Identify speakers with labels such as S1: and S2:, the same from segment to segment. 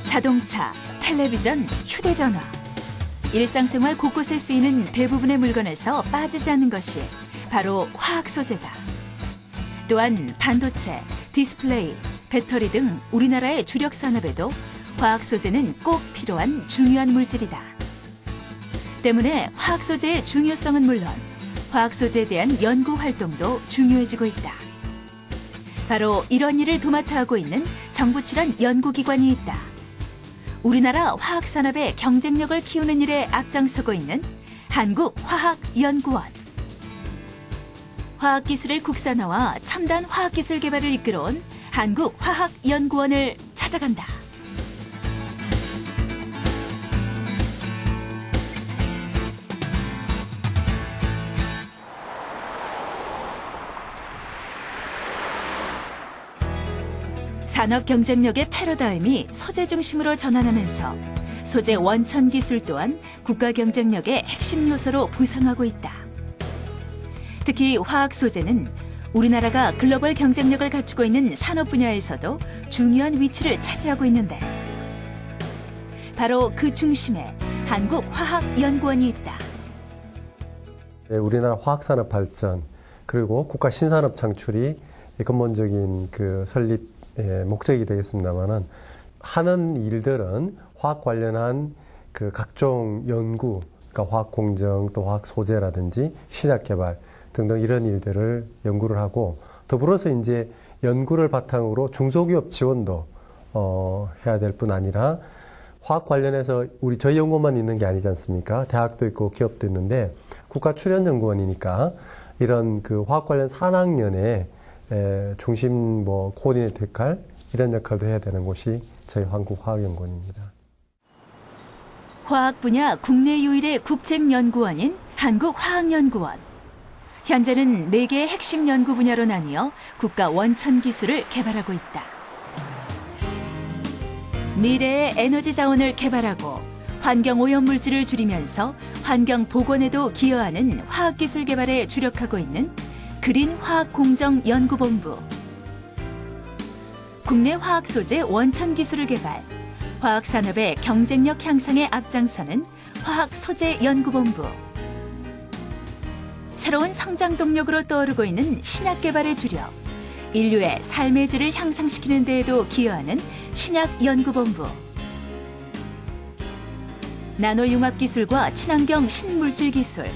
S1: 자동차, 텔레비전, 휴대전화. 일상생활 곳곳에 쓰이는 대부분의 물건에서 빠지지 않는 것이 바로 화학 소재다. 또한 반도체, 디스플레이, 배터리 등 우리나라의 주력 산업에도 화학 소재는 꼭 필요한 중요한 물질이다. 때문에 화학 소재의 중요성은 물론 화학 소재에 대한 연구 활동도 중요해지고 있다. 바로 이런 일을 도맡아 하고 있는 정부 출연 연구기관이 있다. 우리나라 화학산업의 경쟁력을 키우는 일에 앞장서고 있는 한국화학연구원. 화학기술의 국산화와 첨단 화학기술 개발을 이끌어온 한국화학연구원을 찾아간다. 산업 경쟁력의 패러다임이 소재 중심으로 전환하면서 소재 원천 기술 또한 국가 경쟁력의 핵심 요소로 부상하고 있다. 특히 화학 소재는 우리나라가 글로벌 경쟁력을 갖추고 있는 산업 분야에서도 중요한 위치를 차지하고 있는데 바로 그 중심에 한국화학연구원이 있다.
S2: 우리나라 화학산업 발전 그리고 국가 신산업 창출이 근본적인 그 설립 목적이 되겠습니다만은 하는 일들은 화학 관련한 그 각종 연구, 그러니까 화학 공정 또 화학 소재라든지 시작 개발 등등 이런 일들을 연구를 하고 더불어서 이제 연구를 바탕으로 중소기업 지원도 해야 될 뿐 아니라 화학 관련해서 저희 연구원만 있는 게 아니지 않습니까? 대학도 있고 기업도 있는데 국가 출연연구원이니까 이런 그 화학 관련 산학년에 중심 코디네이터 역할 이런 역할도 해야 되는 곳이 저희 한국화학연구원입니다.
S1: 화학 분야 국내 유일의 국책연구원인 한국화학연구원. 현재는 4개의 핵심 연구 분야로 나뉘어 국가 원천 기술을 개발하고 있다. 미래의 에너지 자원을 개발하고 환경 오염 물질을 줄이면서 환경 복원에도 기여하는 화학기술 개발에 주력하고 있는 그린화학공정연구본부. 국내 화학소재 원천 기술을 개발, 화학산업의 경쟁력 향상에 앞장서는 화학소재연구본부. 새로운 성장 동력으로 떠오르고 있는 신약 개발의 주력, 인류의 삶의 질을 향상시키는 데에도 기여하는 신약연구본부. 나노융합기술과 친환경 신물질 기술,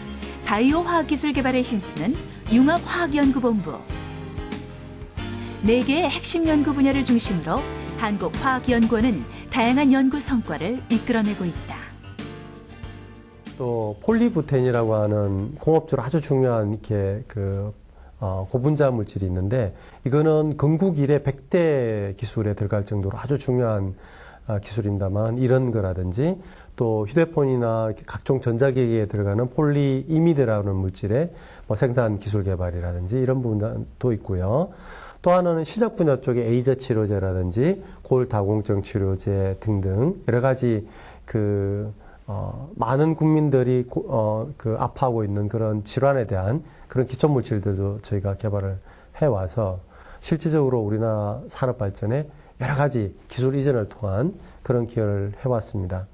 S1: 바이오 화학기술 개발에 힘쓰는 융합화학연구본부. 4개의 핵심 연구 분야를 중심으로 한국화학연구원은 다양한 연구 성과를 이끌어내고 있다.
S2: 또 폴리부텐이라고 하는 공업적으로 아주 중요한 이렇게 고분자 물질이 있는데 이거는 건국 이래 100대 기술에 들어갈 정도로 아주 중요한 기술입니다만 이런 거라든지 또 휴대폰이나 각종 전자기기에 들어가는 폴리이미드라는 물질의 생산 기술 개발이라든지 이런 부분도 있고요. 또 하나는 시작 분야 쪽에 에이저 치료제라든지 골다공증 치료제 등등 여러 가지 많은 국민들이 아파하고 있는 그런 질환에 대한 그런 기초 물질들도 저희가 개발을 해와서 실질적으로 우리나라 산업 발전에 여러 가지 기술 이전을 통한 그런 기여를 해왔습니다.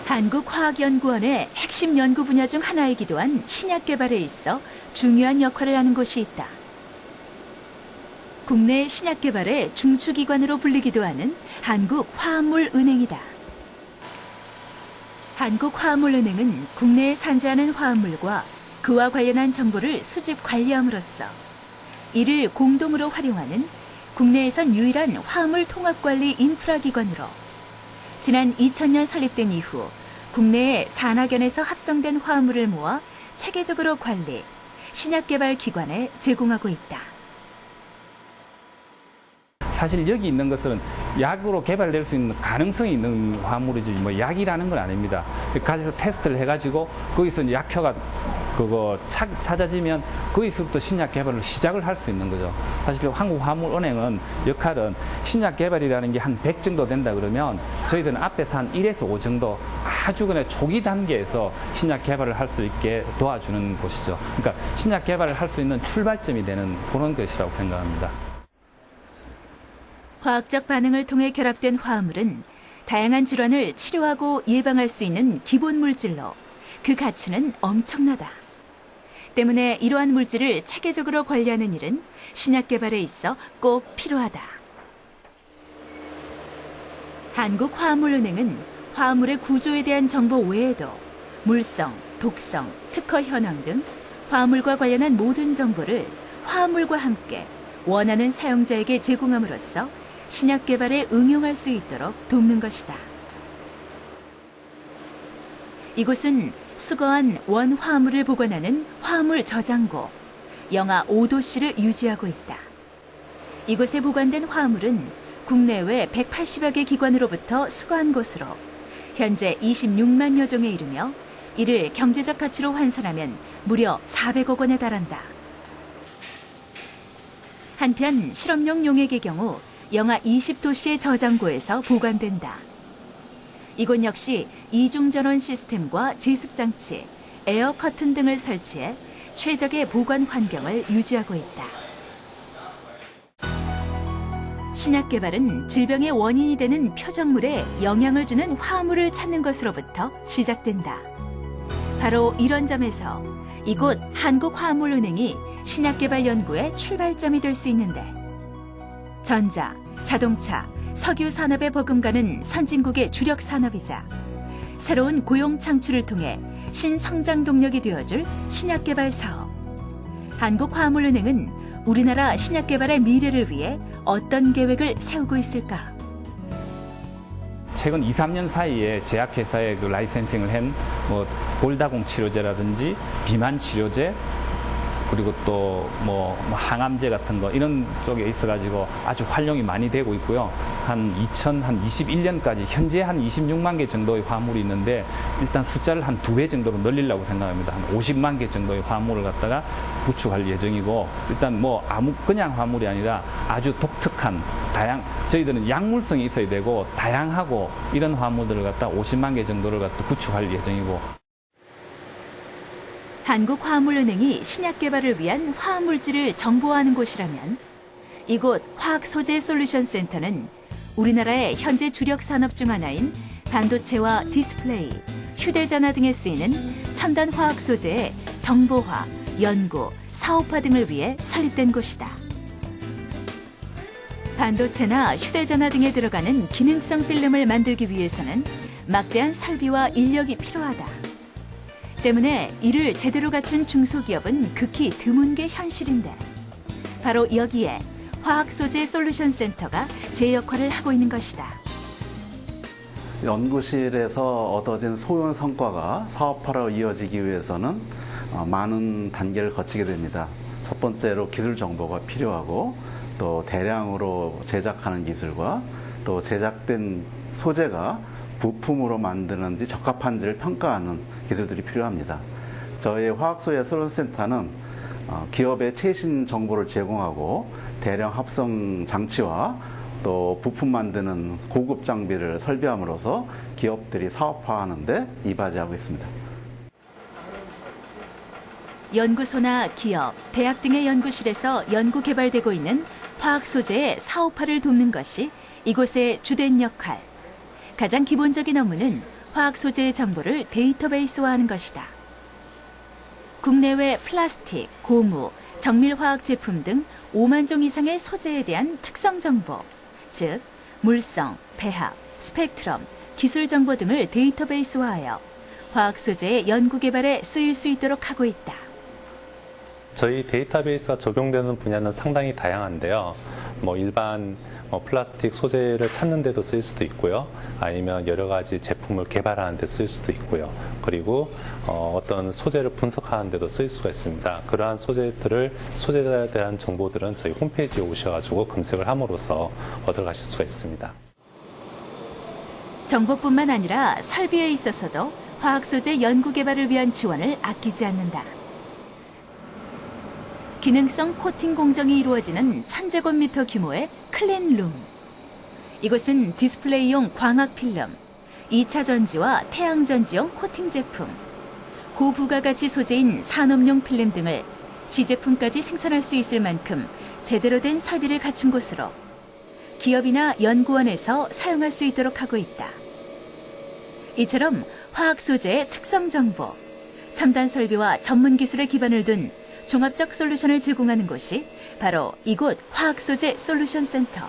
S1: 한국화학연구원의 핵심 연구 분야 중 하나이기도 한 신약 개발에 있어 중요한 역할을 하는 곳이 있다. 국내 신약 개발의 중추기관으로 불리기도 하는 한국화합물은행이다. 한국화합물은행은 국내에 산재하는 화합물과 그와 관련한 정보를 수집 관리함으로써 이를 공동으로 활용하는 국내에선 유일한 화합물 통합관리 인프라기관으로 지난 2000년 설립된 이후 국내의 산학연에서 합성된 화합물을 모아 체계적으로 관리, 신약개발 기관에 제공하고 있다.
S3: 사실 여기 있는 것은 약으로 개발될 수 있는 가능성이 있는 화합물이지 약이라는 건 아닙니다. 가서 테스트를 해가지고 거기서 약효가 찾아지면 거기서부터 신약 개발을 시작을 할 수 있는 거죠. 사실 한국화합물은행은 역할은 신약 개발이라는 게 한 100 정도 된다 그러면 저희들은 앞에서 한 1에서 5 정도 아주 그냥 초기 단계에서 신약 개발을 할 수 있게 도와주는 곳이죠. 그러니까 신약 개발을 할 수 있는 출발점이 되는 그런 것이라고 생각합니다.
S1: 화학적 반응을 통해 결합된 화합물은 다양한 질환을 치료하고 예방할 수 있는 기본 물질로 그 가치는 엄청나다. 때문에 이러한 물질을 체계적으로 관리하는 일은 신약 개발에 있어 꼭 필요하다. 한국화합물은행은 화합물의 구조에 대한 정보 외에도 물성, 독성, 특허 현황 등 화합물과 관련한 모든 정보를 화합물과 함께 원하는 사용자에게 제공함으로써 신약 개발에 응용할 수 있도록 돕는 것이다. 이곳은 수거한 원 화합물을 보관하는 화합물 저장고, 영하 5도씨를 유지하고 있다. 이곳에 보관된 화합물은 국내외 180여 개 기관으로부터 수거한 것으로 현재 26만여 종에 이르며 이를 경제적 가치로 환산하면 무려 400억 원에 달한다. 한편 실험용 용액의 경우 영하 20도씨의 저장고에서 보관된다. 이곳 역시 이중전원 시스템과 제습장치, 에어 커튼 등을 설치해 최적의 보관 환경을 유지하고 있다. 신약 개발은 질병의 원인이 되는 표적물에 영향을 주는 화합물을 찾는 것으로부터 시작된다. 바로 이런 점에서 이곳 한국화합물은행이 신약 개발 연구의 출발점이 될 수 있는데, 전자, 자동차, 석유 산업에 버금가는 선진국의 주력 산업이자 새로운 고용 창출을 통해 신성장 동력이 되어줄 신약 개발 사업. 한국화합물은행은 우리나라 신약 개발의 미래를 위해 어떤 계획을 세우고 있을까?
S3: 최근 2, 3년 사이에 제약회사에 그 라이센싱을 한 골다공 치료제라든지 비만 치료제, 그리고 또 항암제 같은 거 이런 쪽에 있어가지고 아주 활용이 많이 되고 있고요. 한 2021년까지 현재 한 26만 개 정도의 화합물이 있는데 일단 숫자를 한 2배 정도로 늘리려고 생각합니다. 한 50만 개 정도의 화합물을 갖다가 구축할 예정이고, 일단 그냥 화합물이 아니라 아주 독특한 저희들은 약물성이 있어야 되고 다양하고 이런 화합물들을 갖다 50만 개 정도를 갖다 구축할 예정이고.
S1: 한국화합물은행이 신약 개발을 위한 화합물질을 정보화하는 곳이라면 이곳 화학소재솔루션센터는 우리나라의 현재 주력 산업 중 하나인 반도체와 디스플레이, 휴대전화 등에 쓰이는 첨단 화학 소재의 정보화, 연구, 사업화 등을 위해 설립된 곳이다. 반도체나 휴대전화 등에 들어가는 기능성 필름을 만들기 위해서는 막대한 설비와 인력이 필요하다. 때문에 이를 제대로 갖춘 중소기업은 극히 드문 게 현실인데, 바로 여기에 화학소재솔루션센터가 제 역할을 하고 있는 것이다.
S4: 연구실에서 얻어진 소형 성과가 사업화로 이어지기 위해서는 많은 단계를 거치게 됩니다. 첫 번째로 기술 정보가 필요하고, 또 대량으로 제작하는 기술과 또 제작된 소재가 부품으로 만드는지 적합한지를 평가하는 기술들이 필요합니다. 저희 화학소재솔루션센터는 기업의 최신 정보를 제공하고 대량 합성 장치와 또 부품 만드는 고급 장비를 설비함으로써 기업들이 사업화하는 데 이바지하고 있습니다.
S1: 연구소나 기업, 대학 등의 연구실에서 연구 개발되고 있는 화학 소재의 사업화를 돕는 것이 이곳의 주된 역할. 가장 기본적인 업무는 화학 소재의 정보를 데이터베이스화하는 것이다. 국내외 플라스틱, 고무, 정밀화학 제품 등 5만 종 이상의 소재에 대한 특성 정보, 즉 물성, 배합, 스펙트럼, 기술 정보 등을 데이터베이스화하여 화학 소재의 연구 개발에 쓰일 수 있도록 하고 있다.
S5: 저희 데이터베이스가 적용되는 분야는 상당히 다양한데요. 일반 플라스틱 소재를 찾는 데도 쓸 수도 있고요. 아니면 여러 가지 제품을 개발하는 데 쓸 수도 있고요. 그리고 어떤 소재를 분석하는 데도 쓸 수가 있습니다. 그러한 소재에 대한 정보들은 저희 홈페이지에 오셔가지고 검색을 함으로써 얻어가실 수가 있습니다.
S1: 정보뿐만 아니라 설비에 있어서도 화학소재 연구 개발을 위한 지원을 아끼지 않는다. 기능성 코팅 공정이 이루어지는 1000제곱미터 규모의 클린룸. 이곳은 디스플레이용 광학 필름, 2차 전지와 태양 전지용 코팅 제품, 고부가가치 소재인 산업용 필름 등을 시제품까지 생산할 수 있을 만큼 제대로 된 설비를 갖춘 곳으로 기업이나 연구원에서 사용할 수 있도록 하고 있다. 이처럼 화학 소재의 특성 정보, 첨단 설비와 전문 기술의 기반을 둔 종합적 솔루션을 제공하는 곳이 바로 이곳 화학소재 솔루션 센터.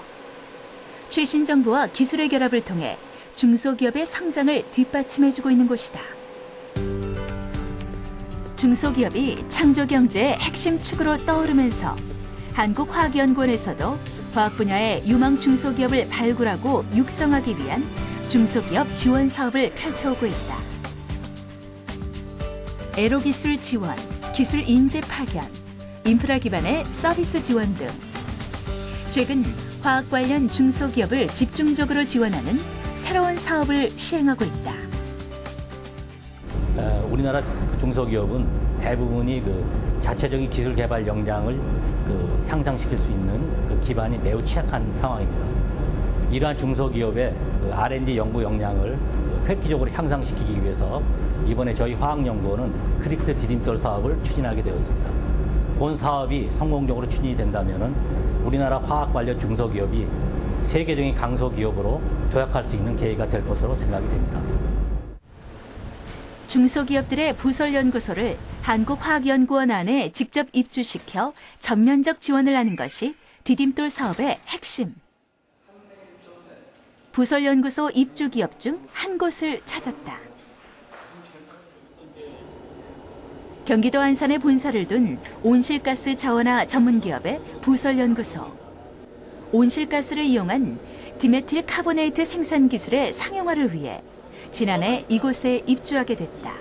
S1: 최신 정보와 기술의 결합을 통해 중소기업의 성장을 뒷받침해주고 있는 곳이다. 중소기업이 창조경제의 핵심 축으로 떠오르면서 한국화학연구원에서도 화학 분야의 유망 중소기업을 발굴하고 육성하기 위한 중소기업 지원 사업을 펼쳐오고 있다. 애로기술 지원, 기술 인재 파견, 인프라 기반의 서비스 지원 등 최근 화학 관련 중소기업을 집중적으로 지원하는 새로운 사업을 시행하고 있다.
S6: 우리나라 중소기업은 대부분이 자체적인 기술 개발 역량을 향상시킬 수 있는 기반이 매우 취약한 상황입니다. 이러한 중소기업의 R&D 연구 역량을 획기적으로 향상시키기 위해서 이번에 저희 화학연구원은 크리티컬 디딤돌 사업을 추진하게 되었습니다. 본 사업이 성공적으로 추진이 된다면 우리나라 화학 관련 중소기업이 세계적인 강소기업으로 도약할 수 있는 계기가 될 것으로 생각이 됩니다.
S1: 중소기업들의 부설연구소를 한국화학연구원 안에 직접 입주시켜 전면적 지원을 하는 것이 디딤돌 사업의 핵심. 부설연구소 입주기업 중 한 곳을 찾았다. 경기도 안산에 본사를 둔 온실가스 자원화 전문기업의 부설연구소. 온실가스를 이용한 디메틸 카보네이트 생산 기술의 상용화를 위해 지난해 이곳에 입주하게 됐다.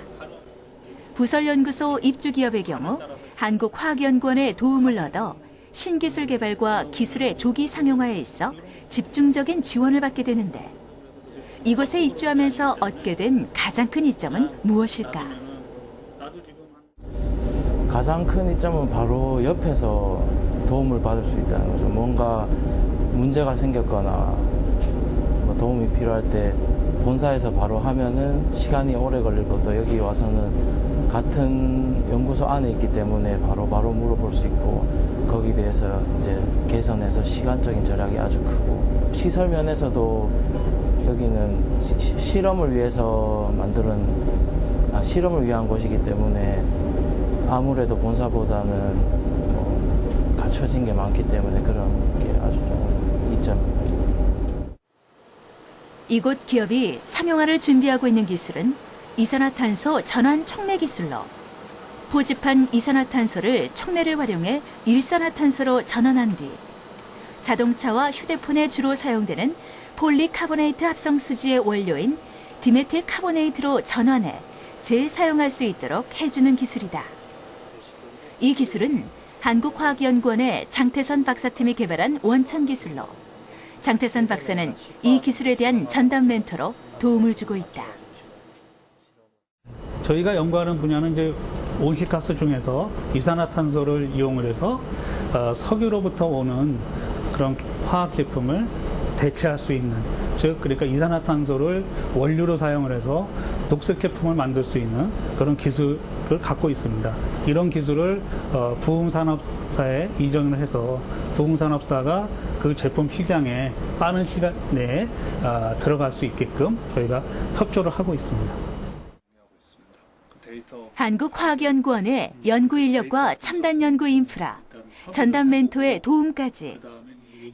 S1: 부설연구소 입주기업의 경우 한국화학연구원의 도움을 얻어 신기술 개발과 기술의 조기 상용화에 있어 집중적인 지원을 받게 되는데 이곳에 입주하면서 얻게 된 가장 큰 이점은 무엇일까?
S7: 가장 큰 이점은 바로 옆에서 도움을 받을 수 있다는 거죠. 뭔가 문제가 생겼거나 도움이 필요할 때 본사에서 바로 하면은 시간이 오래 걸릴 것도 여기 와서는 같은 연구소 안에 있기 때문에 바로 물어볼 수 있고 거기에 대해서 이제 개선해서 시간적인 절약이 아주 크고 시설 면에서도 여기는 실험을 위해서 실험을 위한 곳이기 때문에 아무래도 본사보다는 갖춰진 게 많기 때문에 그런 게 아주 좀 이점입니다.
S1: 이곳 기업이 상용화를 준비하고 있는 기술은 이산화탄소 전환 촉매 기술로 포집한 이산화탄소를 촉매를 활용해 일산화탄소로 전환한 뒤 자동차와 휴대폰에 주로 사용되는 폴리카보네이트 합성 수지의 원료인 디메틸 카보네이트로 전환해 재사용할 수 있도록 해주는 기술이다. 이 기술은 한국화학연구원의 장태선 박사팀이 개발한 원천 기술로 장태선 박사는 이 기술에 대한 전담 멘토로 도움을 주고 있다.
S8: 저희가 연구하는 분야는 이제 온실가스 중에서 이산화탄소를 이용을 해서 석유로부터 오는 그런 화학 제품을 대체할 수 있는, 즉 그러니까 이산화탄소를 원료로 사용을 해서 녹색 제품을 만들 수 있는 그런 기술을 갖고 있습니다. 이런 기술을 부흥산업사에 이전을 해서 부흥산업사가 그 제품 시장에 빠른 시간 내에 들어갈 수 있게끔 저희가 협조를 하고 있습니다.
S1: 한국화학연구원의 연구 인력과 첨단 연구 인프라, 전담 멘토의 도움까지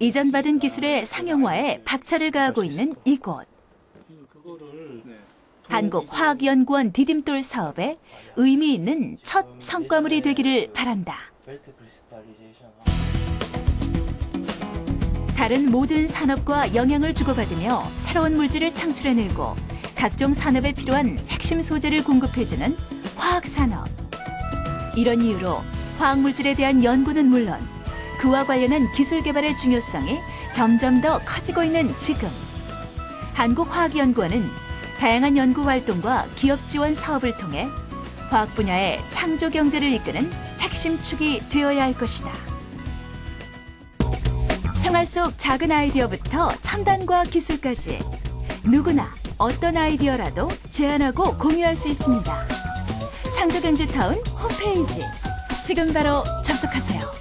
S1: 이전 받은 기술의 상용화에 박차를 가하고 있는 이곳. 한국화학연구원 디딤돌 사업에 의미 있는 첫 성과물이 되기를 바란다. 다른 모든 산업과 영향을 주고받으며 새로운 물질을 창출해내고 각종 산업에 필요한 핵심 소재를 공급해주는 화학산업. 이런 이유로 화학물질에 대한 연구는 물론 그와 관련한 기술 개발의 중요성이 점점 더 커지고 있는 지금 한국화학연구원은 다양한 연구 활동과 기업 지원 사업을 통해 화학 분야의 창조 경제를 이끄는 핵심 축이 되어야 할 것이다. 생활 속 작은 아이디어부터 첨단과 기술까지 누구나 어떤 아이디어라도 제안하고 공유할 수 있습니다. 창조경제타운 홈페이지 지금 바로 접속하세요.